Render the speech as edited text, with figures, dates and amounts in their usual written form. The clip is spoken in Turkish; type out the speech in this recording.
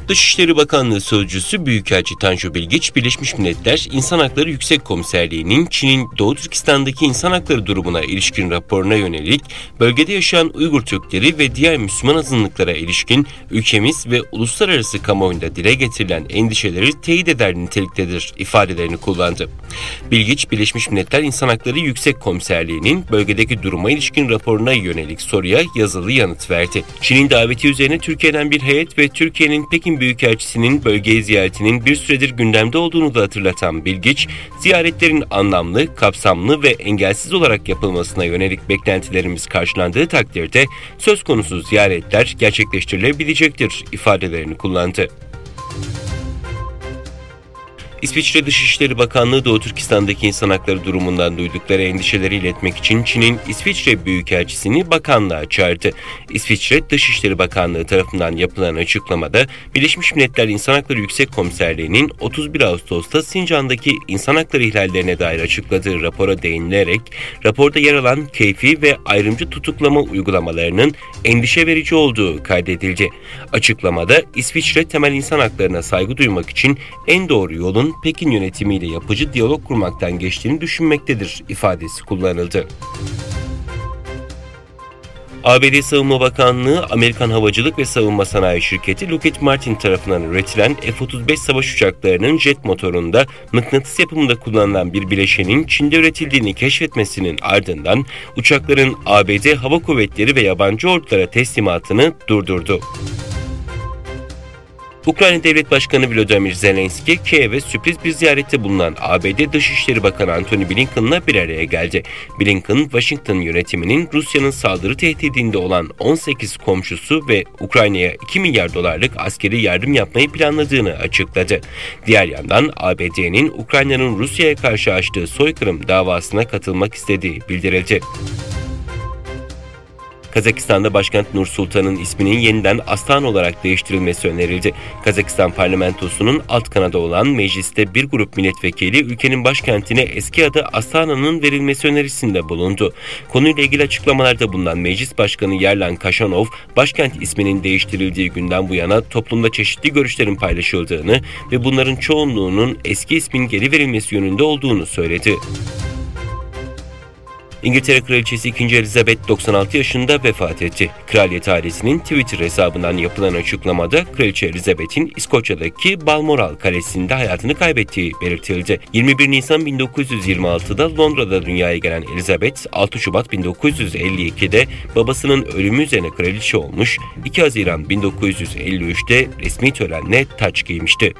Dışişleri Bakanlığı Sözcüsü Büyükelçi Tanju Bilgiç, Birleşmiş Milletler İnsan Hakları Yüksek Komiserliği'nin Çin'in Doğu Türkistan'daki insan hakları durumuna ilişkin raporuna yönelik bölgede yaşayan Uygur Türkleri ve diğer Müslüman azınlıklara ilişkin ülkemiz ve uluslararası kamuoyunda dile getirilen endişeleri teyit eder niteliktedir ifadelerini kullandı. Bilgiç, Birleşmiş Milletler İnsan Hakları Yüksek Komiserliği'nin bölgedeki duruma ilişkin raporuna yönelik soruya yazılı yanıt verdi. Çin'in daveti üzerine Türkiye'den bir heyet ve Türkiye'nin Pekin Büyükelçisi'nin bölgeye ziyaretinin bir süredir gündemde olduğunu da hatırlatan Bilgiç, ziyaretlerin anlamlı, kapsamlı ve engelsiz olarak yapılmasına yönelik beklentilerimiz karşılandığı takdirde söz konusu ziyaretler gerçekleştirilebilecektir ifadelerini kullandı. İsviçre Dışişleri Bakanlığı Doğu Türkistan'daki insan hakları durumundan duydukları endişeleri iletmek için Çin'in İsviçre Büyükelçisini bakanlığa çağırdı. İsviçre Dışişleri Bakanlığı tarafından yapılan açıklamada Birleşmiş Milletler İnsan Hakları Yüksek Komiserliği'nin 31 Ağustos'ta Sincan'daki insan hakları ihlallerine dair açıkladığı rapora değinilerek raporda yer alan keyfi ve ayrımcı tutuklama uygulamalarının endişe verici olduğu kaydedildi. Açıklamada İsviçre temel insan haklarına saygı duymak için en doğru yolun Pekin yönetimiyle yapıcı diyalog kurmaktan geçtiğini düşünmektedir ifadesi kullanıldı. ABD Savunma Bakanlığı, Amerikan Havacılık ve Savunma Sanayi Şirketi Lockheed Martin tarafından üretilen F-35 savaş uçaklarının jet motorunda mıknatıs yapımında kullanılan bir bileşenin Çin'de üretildiğini keşfetmesinin ardından uçakların ABD Hava Kuvvetleri ve yabancı ordulara teslimatını durdurdu. Ukrayna Devlet Başkanı Volodymyr Zelenski, Kiev'e sürpriz bir ziyarette bulunan ABD Dışişleri Bakanı Antony Blinken'la bir araya geldi. Blinken, Washington yönetiminin Rusya'nın saldırı tehdidinde olan 18 komşusu ve Ukrayna'ya 2 milyar dolarlık askeri yardım yapmayı planladığını açıkladı. Diğer yandan ABD'nin Ukrayna'nın Rusya'ya karşı açtığı soykırım davasına katılmak istediği bildirildi. Kazakistan'da başkent Nur Sultan'ın isminin yeniden Astana olarak değiştirilmesi önerildi. Kazakistan parlamentosunun alt kanadı olan mecliste bir grup milletvekili ülkenin başkentine eski adı Astana'nın verilmesi önerisinde bulundu. Konuyla ilgili açıklamalarda bulunan Meclis Başkanı Yerlan Kaşanov, başkent isminin değiştirildiği günden bu yana toplumda çeşitli görüşlerin paylaşıldığını ve bunların çoğunluğunun eski ismin geri verilmesi yönünde olduğunu söyledi. İngiltere Kraliçesi 2. Elizabeth 96 yaşında vefat etti. Kraliyet ailesinin Twitter hesabından yapılan açıklamada Kraliçe Elizabeth'in İskoçya'daki Balmoral Kalesi'nde hayatını kaybettiği belirtildi. 21 Nisan 1926'da Londra'da dünyaya gelen Elizabeth, 6 Şubat 1952'de babasının ölümü üzerine kraliçe olmuş, 2 Haziran 1953'te resmi törenle taç giymişti.